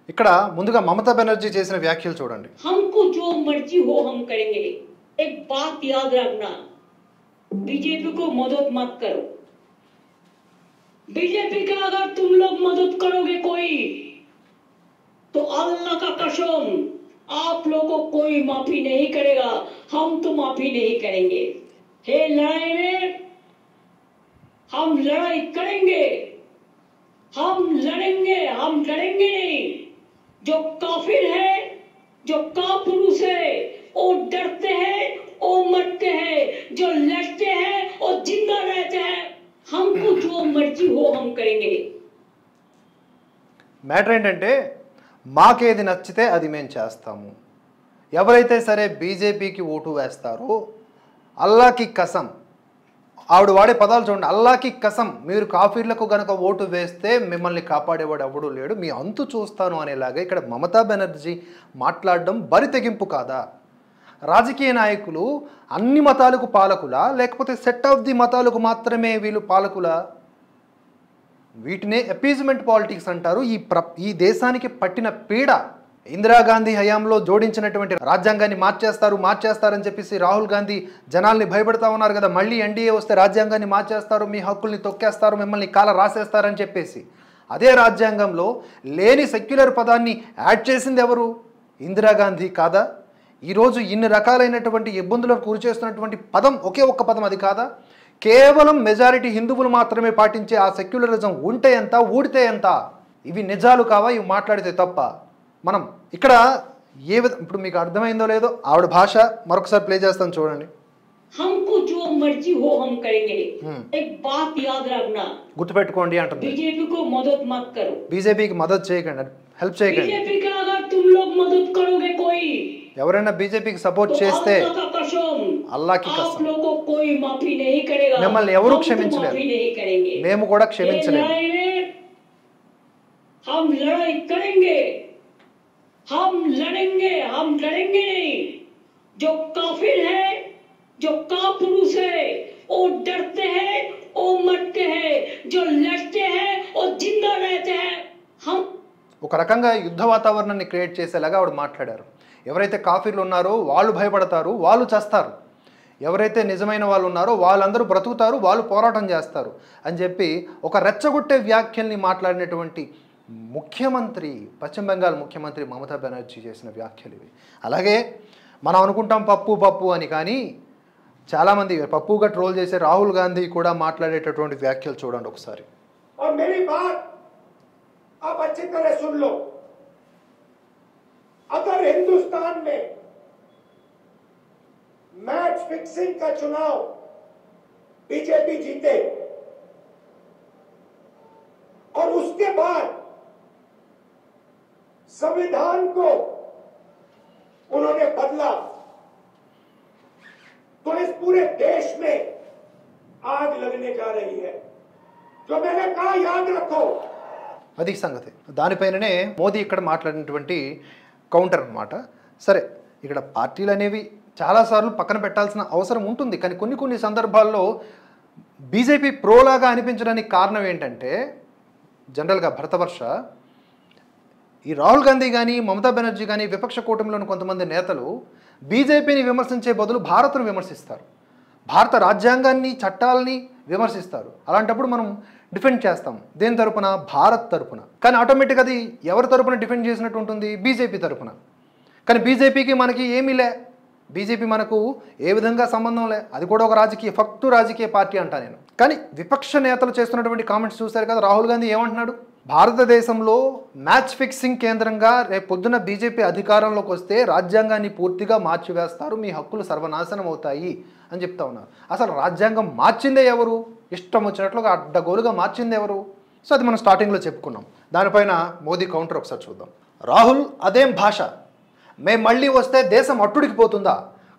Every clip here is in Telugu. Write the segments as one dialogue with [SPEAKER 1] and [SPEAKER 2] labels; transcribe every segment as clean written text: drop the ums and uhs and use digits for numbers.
[SPEAKER 1] ఇక్కడ ముందుగా మమతా బెనర్జీ చేసిన వ్యాఖ్యలు చూడండి.
[SPEAKER 2] हमको जो मर्जी हो हम करेंगे. एक बात याद रखना, बीजेपी को मदद मत करो. बीजेपी का अगर तुम लोग मदद करोगे कोई, तो अल्लाह का कसम आप लोगों को कोई माफी नहीं करेगा. हम तो माफी नहीं करेंगे. हे लड़ाई में हम लड़ाई करेंगे, हम लड़ेंगे, हम लड़ेंगे नहीं. जो काफिर है, जो कापुरुष है, वो डरते हैं, वो मरते हैं. जो लड़ते हैं, वो जिंदा रहते हैं. हमको जो मर्जी हो हम करेंगे.
[SPEAKER 1] మ్యాటర్ ఏంటంటే మాకేది నచ్చితే అది మేము చేస్తాము. ఎవరైతే సరే బీజేపీకి ఓటు వేస్తారో అల్లాకి కసం, ఆవిడ వాడే పదాలు చూడండి, అల్లాకి కసం, మీరు కాఫీర్లకు గనక ఓటు వేస్తే మిమ్మల్ని కాపాడేవాడు ఎవడూ లేడు, మీ అంతు చూస్తాను అనేలాగా ఇక్కడ మమతా బెనర్జీ మాట్లాడడం బరి తెగింపు కాదా? రాజకీయ నాయకులు అన్ని మతాలకు పాలకులా, లేకపోతే సెట్ ఆఫ్ ది మతాలకు మాత్రమే వీళ్ళు పాలకులా? వీటినే అపీజ్మెంట్ పాలిటిక్స్ అంటారు. ఈ దేశానికి పట్టిన పీడ. ఇందిరాగాంధీ హయాంలో జోడించినటువంటి రాజ్యాంగాన్ని మార్చేస్తారని చెప్పేసి రాహుల్ గాంధీ జనాల్ని భయపడతా ఉన్నారు కదా. మళ్ళీ ఎన్డీఏ వస్తే రాజ్యాంగాన్ని మార్చేస్తారు, మీ హక్కుల్ని తొక్కేస్తారు, మిమ్మల్ని కాల రాసేస్తారని చెప్పేసి అదే రాజ్యాంగంలో లేని సెక్యులర్ పదాన్ని యాడ్ చేసింది ఎవరు? ఇందిరాగాంధీ కాదా? ఈరోజు ఇన్ని రకాలైనటువంటి ఇబ్బందులకు గురి చేస్తున్నటువంటి పదం ఒకే ఒక్క పదం అది కాదా? కేవలం మెజారిటీ హిందువులు మాత్రమే పాటించే ఆ సెక్యులరిజం ఉంటే ఎంత, ఊడితే ఎంత? ఇవి నిజాలు కావా? ఇవి మాట్లాడితే తప్ప? మనం ఇక్కడ ఇప్పుడు మీకు అర్థమైందో లేదో ఆవిడ భాష మరొకసారి ప్లే చేస్తాను చూడండి.
[SPEAKER 2] हमको जो मर्जी हो हम करेंगे. एक बात याद रखना,
[SPEAKER 1] గుర్తుపెట్టుకోండి అంటుంది.
[SPEAKER 2] बीजेपी को मदद मत करो.
[SPEAKER 1] బీజేపీకి మద్దతు చేయకండి, హెల్ప్ చేయకండి.
[SPEAKER 2] बीजेपी का अगर तुम लोग मदद करोगे कोई,
[SPEAKER 1] ఎవరైనా బీజేపీకి సపోర్ట్ చేస్తే అల్లాకి కసం, మిమ్మల్ని ఎవరు క్షమించలేరు, మేము కూడా క్షమించలేము.
[SPEAKER 2] हम लड़ाई करेंगे, हम लड़ेंगे, हम लड़ेंगे नहीं. जो काफिर है, जो कापुरुष है, वो डरते हैं, वो मरते हैं. जो लड़ते हैं, वो जिंदा रहते हैं. हम
[SPEAKER 1] ఒక రకంగా యుద్ధ వాతావరణాన్ని క్రియేట్ చేసేలాగా ఆవిడ మాట్లాడారు. ఎవరైతే కాఫీర్లు ఉన్నారో వాళ్ళు భయపడతారు, వాళ్ళు చస్తారు. ఎవరైతే నిజమైన వాళ్ళు ఉన్నారో వాళ్ళందరూ బ్రతుకుతారు, వాళ్ళు పోరాటం చేస్తారు అని చెప్పి ఒక రెచ్చగొట్టే వ్యాఖ్యల్ని మాట్లాడినటువంటి ముఖ్యమంత్రి, పశ్చిమ బెంగాల్ ముఖ్యమంత్రి మమతా బెనర్జీ చేసిన వ్యాఖ్యలు ఇవి. అలాగే మనం అనుకుంటాం పప్పు అని, కానీ చాలామంది పప్పుగా ట్రోల్ చేసే రాహుల్ గాంధీ కూడా మాట్లాడేటటువంటి వ్యాఖ్యలు చూడండి ఒకసారి.
[SPEAKER 3] आप अच्छी तरह सुन लो, अगर हिंदुस्तान में मैच फिक्सिंग का चुनाव बीजेपी जीते और उसके बाद संविधान को उन्होंने बदला, तो इस पूरे देश में आग लगने जा रही है. जो मैंने कहा याद रखो.
[SPEAKER 1] అది సంగతి. దానిపైననే మోదీ ఇక్కడ మాట్లాడినటువంటి కౌంటర్ అన్నమాట. సరే, ఇక్కడ పార్టీలు అనేవి చాలాసార్లు పక్కన పెట్టాల్సిన అవసరం ఉంటుంది, కానీ కొన్ని సందర్భాల్లో బీజేపీ ప్రోలాగా అనిపించడానికి కారణం ఏంటంటే, జనరల్గా భరతవర్ష ఈ రాహుల్ గాంధీ కానీ మమతా బెనర్జీ కానీ విపక్ష కూటమిలోని కొంతమంది నేతలు బీజేపీని విమర్శించే బదులు భారత్ను విమర్శిస్తారు, భారత రాజ్యాంగాన్ని చట్టాలని విమర్శిస్తారు. అలాంటప్పుడు మనం డిఫెండ్ చేస్తాం. దేని తరపున? భారత్ తరపున. కానీ ఆటోమేటిక్గా అది ఎవరి తరపున డిఫెండ్ చేసినట్టు ఉంటుంది? బీజేపీ తరపున. కానీ బీజేపీకి మనకి ఏమీ లే, బీజేపీ మనకు ఏ విధంగా సంబంధం లే, అది కూడా ఒక రాజకీయ పార్టీ అంటా నేను. కానీ విపక్ష నేతలు చేస్తున్నటువంటి కామెంట్స్ చూశారు కదా. రాహుల్ గాంధీ ఏమంటున్నాడు? భారతదేశంలో మ్యాచ్ ఫిక్సింగ్ కేంద్రంగా రేపు పొద్దున బీజేపీ అధికారంలోకి వస్తే రాజ్యాంగాన్ని పూర్తిగా మార్చివేస్తారు, మీ హక్కులు సర్వనాశనం అవుతాయి అని చెప్తా ఉన్నారు. అసలు రాజ్యాంగం మార్చిందే ఎవరు? ఇష్టం వచ్చినట్లుగా అడ్డగోలుగా మార్చింది ఎవరు? సో అది మనం స్టార్టింగ్లో చెప్పుకున్నాం. దానిపైన మోదీ కౌంటర్ ఒకసారి చూద్దాం. రాహుల్ అదేం భాష, మేము మళ్ళీ వస్తే దేశం అట్టుడికి పోతుందా?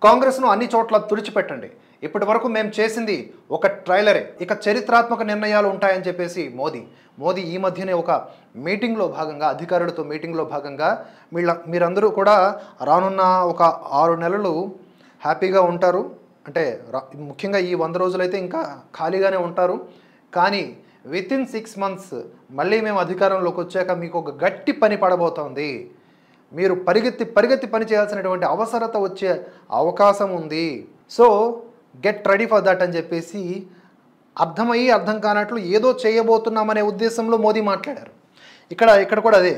[SPEAKER 1] కాంగ్రెస్ను అన్ని చోట్ల తుడిచిపెట్టండి, ఇప్పటి వరకు మేము చేసింది ఒక ట్రైలరే, ఇక చరిత్రాత్మక నిర్ణయాలు ఉంటాయని చెప్పేసి మోదీ ఈ మధ్యనే ఒక మీటింగ్లో భాగంగా, అధికారులతో మీటింగ్లో భాగంగా మీరందరూ కూడా రానున్న ఒక 6 నెలలు హ్యాపీగా ఉంటారు, అంటే ముఖ్యంగా ఈ 100 రోజులైతే ఇంకా ఖాళీగానే ఉంటారు, కానీ వితిన్ 6 months మళ్ళీ మేము అధికారంలోకి వచ్చాక మీకు ఒక గట్టి పని పడబోతోంది, మీరు పరిగెత్తి పని చేయాల్సినటువంటి అవసరత వచ్చే అవకాశం ఉంది, so get ready for that అని చెప్పేసి అర్థమయ్యి అర్థం కానట్లు ఏదో చేయబోతున్నామనే ఉద్దేశంలో మోదీ మాట్లాడారు. ఇక్కడ కూడా అదే,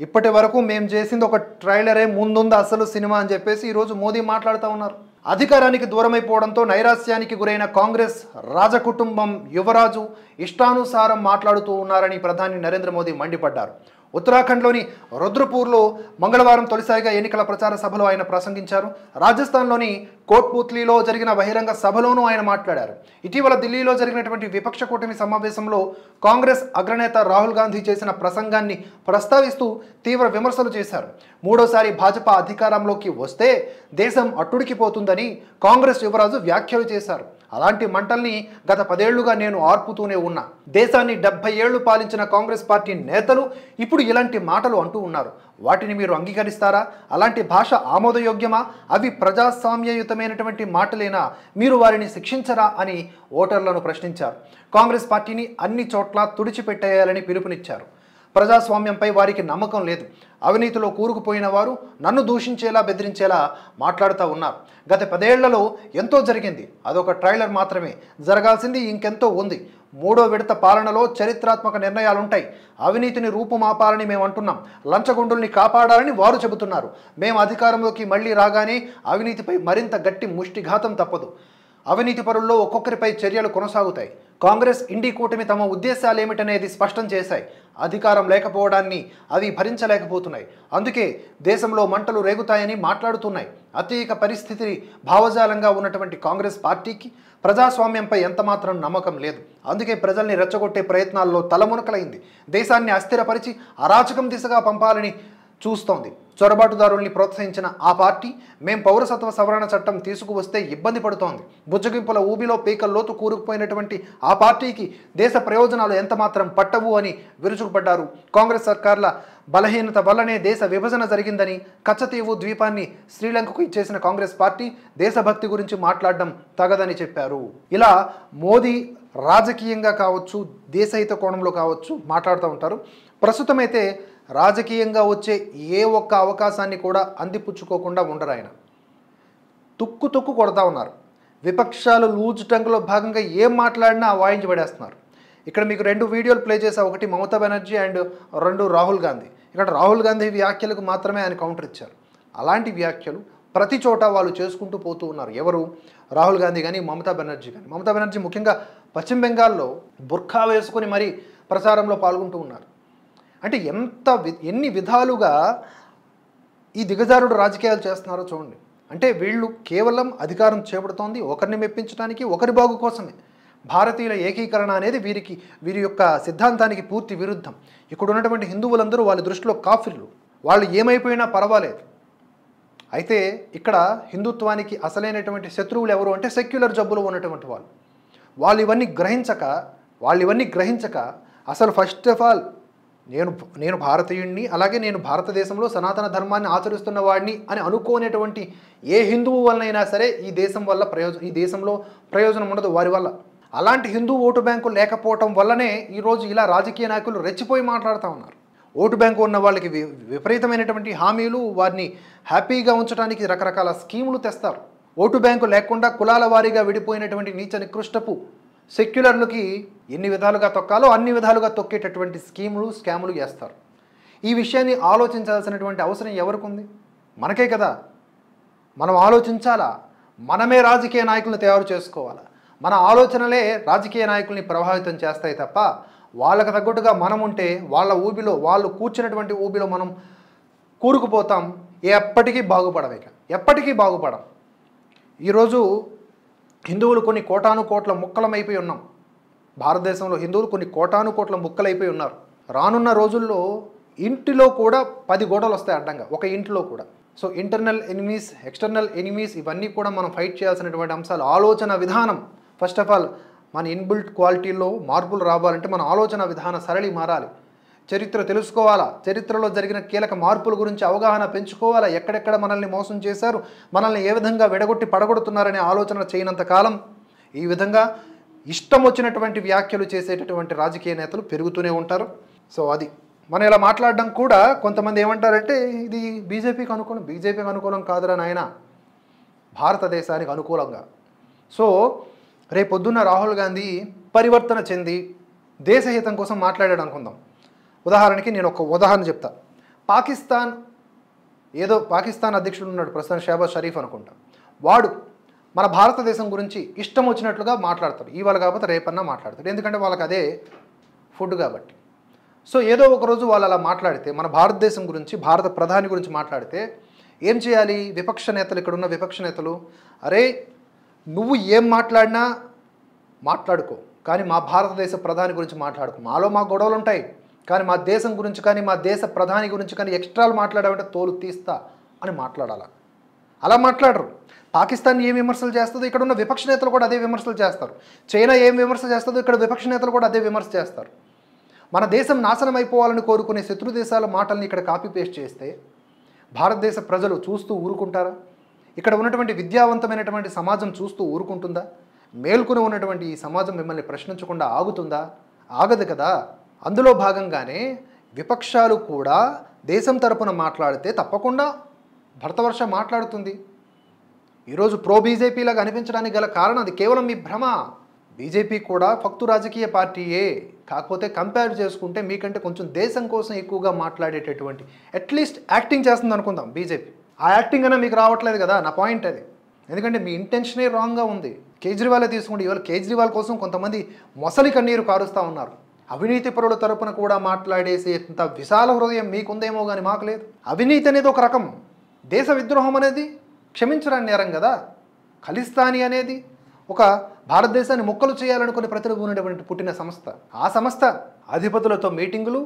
[SPEAKER 1] ఇప్పటి వరకు మేము చేసింది ఒక ట్రైలరే, ముందుంది అసలు సినిమా అని చెప్పేసి ఈరోజు మోదీ మాట్లాడుతూ ఉన్నారు. అధికారానికి దూరమైపోవడంతో నైరాశ్యానికి గురైన కాంగ్రెస్ రాజకుటుంబం యువరాజు ఇష్టానుసారం మాట్లాడుతూ ఉన్నారని ప్రధాని నరేంద్ర మోదీ మండిపడ్డారు. ఉత్తరాఖండ్లోని రుద్రపూర్లో మంగళవారం తొలిసారిగా ఎన్నికల ప్రచార సభలో ఆయన ప్రసంగించారు. రాజస్థాన్లోని కోట్పూత్లీలో జరిగిన బహిరంగ సభలోనూ ఆయన మాట్లాడారు. ఇటీవల ఢిల్లీలో జరిగినటువంటి విపక్ష కూటమి సమావేశంలో కాంగ్రెస్ అగ్రనేత రాహుల్ గాంధీ చేసిన ప్రసంగాన్ని ప్రస్తావిస్తూ తీవ్ర విమర్శలు చేశారు. మూడోసారి భాజపా అధికారంలోకి వస్తే దేశం అట్టుడికిపోతుందని కాంగ్రెస్ యువరాజు వ్యాఖ్యలు చేశారు. అలాంటి మంటల్ని గత 10 ఏళ్లుగా నేను ఆర్పుతూనే ఉన్నా. దేశాన్ని 70 ఏళ్లు పాలించిన కాంగ్రెస్ పార్టీ నేతలు ఇప్పుడు ఇలాంటి మాటలు అంటూ ఉన్నారు. వాటిని మీరు అంగీకరిస్తారా? అలాంటి భాష ఆమోదయోగ్యమా? అవి ప్రజాస్వామ్యయుతమైనటువంటి మాటలేనా? మీరు వారిని శిక్షించరా అని ఓటర్లను ప్రశ్నించారు. కాంగ్రెస్ పార్టీని అన్ని చోట్ల తుడిచిపెట్టేయాలని పిలుపునిచ్చారు. ప్రజాస్వామ్యంపై వారికి నమ్మకం లేదు, అవినీతిలో కూరుకుపోయిన వారు నన్ను దూషించేలా బెదిరించేలా మాట్లాడుతూ ఉన్నారు. గత 10 ఏళ్లలో ఎంతో జరిగింది, అదొక ట్రైలర్ మాత్రమే, జరగాల్సింది ఇంకెంతో ఉంది. 3వ విడత పాలనలో చరిత్రాత్మక నిర్ణయాలుంటాయి. అవినీతిని రూపుమాపాలని మేము అంటున్నాం, లంచగొండుల్ని కాపాడాలని వారు చెబుతున్నారు. మేము అధికారంలోకి మళ్ళీ రాగానే అవినీతిపై మరింత గట్టి ముష్టిఘాతం తప్పదు. అవినీతి పరుల్లో ఒక్కొక్కరిపై చర్యలు కొనసాగుతాయి. కాంగ్రెస్ ఇండి కూటమి తమ ఉద్దేశాలు ఏమిటనేది స్పష్టం చేశాయి. అధికారం లేకపోవడాన్ని అవి భరించలేకపోతున్నాయి. అందుకే దేశంలో మంటలు రేగుతాయని మాట్లాడుతున్నాయి. అతీక పరిస్థితి భావజాలంగా ఉన్నటువంటి కాంగ్రెస్ పార్టీకి ప్రజాస్వామ్యంపై ఎంతమాత్రం నమ్మకం లేదు. అందుకే ప్రజల్ని రెచ్చగొట్టే ప్రయత్నాల్లో తలమునకలైంది. దేశాన్ని అస్థిరపరిచి అరాచకం దిశగా పంపాలని చూస్తోంది. చొరబాటుదారుల్ని ప్రోత్సహించిన ఆ పార్టీ మేం పౌరసత్వ సవరణ చట్టం తీసుకువస్తే ఇబ్బంది పడుతోంది. బుజ్జగింపుల ఊబిలో పీకల్లోతు కూరుకుపోయినటువంటి ఆ పార్టీకి దేశ ప్రయోజనాలు ఎంతమాత్రం పట్టవు అని విరుచుకుపడ్డారు. కాంగ్రెస్ సర్కార్ల బలహీనత వల్లనే దేశ విభజన జరిగిందని, కచ్చతీవు ద్వీపాన్ని శ్రీలంకకు ఇచ్చేసిన కాంగ్రెస్ పార్టీ దేశభక్తి గురించి మాట్లాడడం తగదని చెప్పారు. ఇలా మోదీ రాజకీయంగా కావచ్చు, దేశహిత కోణంలో కావచ్చు మాట్లాడుతూ ఉంటారు. ప్రస్తుతమైతే రాజకీయంగా వచ్చే ఏ ఒక్క అవకాశాన్ని కూడా అందిపుచ్చుకోకుండా ఉండరు. ఆయన తుక్కు కొడతా ఉన్నారు. విపక్షాలు లూజ్ టంగ్లో భాగంగా ఏం మాట్లాడినా వాయించి పడేస్తున్నారు. ఇక్కడ మీకు 2 వీడియోలు ప్లే చేసా, ఒకటి మమతా బెనర్జీ అండ్ 2 రాహుల్ గాంధీ. ఇక్కడ రాహుల్ గాంధీ వ్యాఖ్యలకు మాత్రమే ఆయన కౌంటర్ ఇచ్చారు. అలాంటి వ్యాఖ్యలు ప్రతి చోట వాళ్ళు చేసుకుంటూ పోతూ ఉన్నారు. ఎవరు? రాహుల్ గాంధీ కానీ మమతా బెనర్జీ కానీ. మమతా బెనర్జీ ముఖ్యంగా పశ్చిమ బెంగాల్లో బుర్ఖా వేసుకొని మరీ ప్రచారంలో పాల్గొంటూ ఉన్నారు. అంటే ఎన్ని విధాలుగా ఈ దిగజారుడు రాజకీయాలు చేస్తున్నారో చూడండి. అంటే వీళ్ళు కేవలం అధికారం చేపడుతోంది ఒకరిని మెప్పించడానికి, ఒకరి బాగు కోసమే. భారతీయుల ఏకీకరణ అనేది వీరి యొక్క సిద్ధాంతానికి పూర్తి విరుద్ధం. ఇక్కడ ఉన్నటువంటి హిందువులందరూ వాళ్ళ దృష్టిలో కాఫిర్లు, వాళ్ళు ఏమైపోయినా పర్వాలేదు. అయితే ఇక్కడ హిందుత్వానికి అసలైనటువంటి శత్రువులు ఎవరు అంటే సెక్యులర్ జబ్బులు ఉన్నటువంటి వాళ్ళు ఇవన్నీ గ్రహించక అసలు ఫస్ట్ ఆఫ్ ఆల్ నేను భారతీయుడిని, అలాగే నేను భారతదేశంలో సనాతన ధర్మాన్ని ఆచరిస్తున్న వాడిని అని అనుకోనేటువంటి ఏ హిందువు వలనైనా సరే ఈ దేశంలో ప్రయోజనం ఉండదు వారి వల్ల. అలాంటి హిందూ ఓటు బ్యాంకు లేకపోవటం వల్లనే ఈరోజు ఇలా రాజకీయ నాయకులు రెచ్చిపోయి మాట్లాడుతూ ఉన్నారు. ఓటు బ్యాంకు ఉన్న వాళ్ళకి విపరీతమైనటువంటి హామీలు, వారిని హ్యాపీగా ఉంచడానికి రకరకాల స్కీములు తెస్తారు. ఓటు బ్యాంకు లేకుండా కులాల వారీగా విడిపోయినటువంటి నీచ నికృష్టపు సెక్యులర్లకి ఎన్ని విధాలుగా తొక్కాలో అన్ని విధాలుగా తొక్కేటటువంటి స్కాములు చేస్తారు. ఈ విషయాన్ని ఆలోచించాల్సినటువంటి అవసరం ఎవరికి ఉంది? మనకే కదా. మనం ఆలోచించాలా, మనమే రాజకీయ నాయకులను తయారు చేసుకోవాలా. మన ఆలోచనలే రాజకీయ నాయకుల్ని ప్రభావితం చేస్తాయి తప్ప వాళ్ళకు తగ్గట్టుగా మనం ఉంటే వాళ్ళ ఊబిలో, వాళ్ళు కూర్చున్నటువంటి ఊబిలో మనం కూరుకుపోతాం. ఎప్పటికీ బాగుపడం. ఈరోజు హిందువులు కొన్ని కోటాను కోట్ల ముక్కలమైపోయి ఉన్నాం. భారతదేశంలో హిందువులు కొన్ని కోటాను కోట్ల ముక్కలైపోయి ఉన్నారు. రానున్న రోజుల్లో ఇంటిలో కూడా 10 గోడలు వస్తాయి అడ్డంగా, ఒక ఇంటిలో కూడా. So internal enemies, external enemies, ఇవన్నీ కూడా మనం ఫైట్ చేయాల్సినటువంటి అంశాలు. ఆలోచన విధానం ఫస్ట్ ఆఫ్ ఆల్ మన ఇన్బిల్ట్ క్వాలిటీలో మార్పులు రావాలంటే మన ఆలోచన విధాన సరళి మారాలి. చరిత్ర తెలుసుకోవాలా, చరిత్రలో జరిగిన కీలక మార్పుల గురించి అవగాహన పెంచుకోవాలా. ఎక్కడెక్కడ మనల్ని మోసం చేశారు, మనల్ని ఏ విధంగా విడగొట్టి పడగొడుతున్నారనే ఆలోచన చేయనంత కాలం ఈ విధంగా ఇష్టం వచ్చినటువంటి వ్యాఖ్యలు చేసేటటువంటి రాజకీయ నేతలు పెరుగుతూనే ఉంటారు. సో అది మనం ఇలా మాట్లాడడం కూడా కొంతమంది ఏమంటారంటే ఇది బీజేపీకి అనుకూలం కాదురా నాయన, భారతదేశానికి అనుకూలంగా. సో రేపొద్దున్న రాహుల్ గాంధీ పరివర్తన చెంది దేశహితం కోసం మాట్లాడాడు అనుకుందాం. ఉదాహరణకి నేను ఒక ఉదాహరణ చెప్తా. పాకిస్తాన్ అధ్యక్షుడు ఉన్నాడు ప్రస్తుతం, షహబాజ్ షరీఫ్ అనుకుంటా. వాడు మన భారతదేశం గురించి ఇష్టం వచ్చినట్లుగా మాట్లాడతాడు. ఇవాళ కాకపోతే రేపన్నా మాట్లాడతాడు, ఎందుకంటే వాళ్ళకి అదే ఫుడ్ కాబట్టి. సో ఏదో ఒక రోజు వాళ్ళు అలా మాట్లాడితే, మన భారతదేశం గురించి, భారత ప్రధాని గురించి మాట్లాడితే ఏం చేయాలి? విపక్ష నేతలు, ఇక్కడున్న విపక్ష నేతలు, అరే నువ్వు ఏం మాట్లాడినా మాట్లాడుకో, కానీ మా భారతదేశ ప్రధాని గురించి మాట్లాడుకో. మాలో మా గొడవలు ఉంటాయి, కానీ మా దేశం గురించి కానీ మా దేశ ప్రధాని గురించి కానీ ఎక్స్ట్రాలు మాట్లాడామంటే తోలు తీస్తా అని మాట్లాడాలి. అలా మాట్లాడరు. పాకిస్తాన్ ఏం విమర్శలు చేస్తుందో ఇక్కడ ఉన్న విపక్ష నేతలు కూడా అదే విమర్శలు చేస్తారు. చైనా ఏం విమర్శ చేస్తుందో ఇక్కడ విపక్ష నేతలు కూడా అదే విమర్శ చేస్తారు. మన దేశం నాశనం అయిపోవాలని కోరుకునే శత్రు దేశాల మాటల్ని ఇక్కడ కాపీ పేస్ట్ చేస్తే భారతదేశ ప్రజలు చూస్తూ ఊరుకుంటారా? ఇక్కడ ఉన్నటువంటి విద్యావంతమైనటువంటి సమాజం చూస్తూ ఊరుకుంటుందా? మేల్కొని ఉన్నటువంటి ఈ సమాజం మిమ్మల్ని ప్రశ్నించకుండా ఆగుతుందా? ఆగదు కదా. అందులో భాగంగానే విపక్షాలు కూడా దేశం తరపున మాట్లాడితే తప్పకుండా భరతవర్ష మాట్లాడుతుంది. ఈరోజు ప్రో బీజేపీలాగా అనిపించడానికి గల కారణం అది కేవలం మీ భ్రమ. బీజేపీ కూడా ఫక్తు రాజకీయ పార్టీయే, కాకపోతే కంపేర్ చేసుకుంటే మీకంటే కొంచెం దేశం కోసం ఎక్కువగా మాట్లాడేటటువంటి అట్లీస్ట్ యాక్టింగ్ చేస్తుంది అనుకుందాం బీజేపీ. ఆ యాక్టింగ్ అయినా మీకు రావట్లేదు కదా, నా పాయింట్ అది. ఎందుకంటే మీ ఇంటెన్షనే రాంగ్గా ఉంది. కేజ్రీవాలే తీసుకోండి, ఇవాళ కేజ్రీవాల్ కోసం కొంతమంది మొసలి కన్నీరు కారుస్తూ ఉన్నారు. అవినీతి పరుల తరపున కూడా మాట్లాడేసేంత విశాల హృదయం మీకుందేమో కానీ మాకు లేదు. అవినీతి అనేది ఒక రకం, దేశ విద్రోహం అనేది క్షమించరాని నేరం కదా. ఖలిస్తానీ అనేది ఒక భారతదేశాన్ని ముక్కలు చేయాలనుకుని ప్రతినిధులు ఉన్నటువంటి పుట్టిన సంస్థ. ఆ సంస్థ అధిపతులతో మీటింగులు,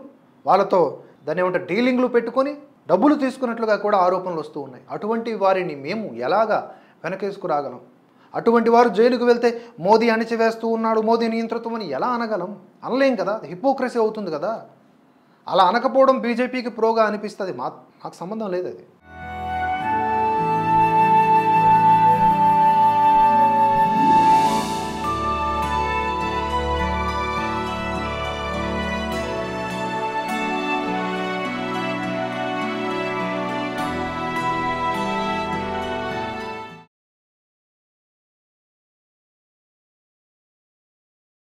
[SPEAKER 1] వాళ్ళతో దాన్ని ఏమంటారు డీలింగ్లు పెట్టుకొని డబ్బులు తీసుకున్నట్లుగా కూడా ఆరోపణలు వస్తూ ఉన్నాయి. అటువంటి వారిని మేము ఎలాగా వెనకేసుకురాగలం? అటువంటి వారు జైలుకు వెళ్తే మోదీ అణిచివేస్తూ ఉన్నాడు, మోదీ నియంతృత్వం అని ఎలా అనగలం? అనలేం కదా, హిపోక్రసీ అవుతుంది కదా. అలా అనకపోవడం బీజేపీకి ప్రోగా అనిపిస్తుంది. మాకు సంబంధం లేదు అది.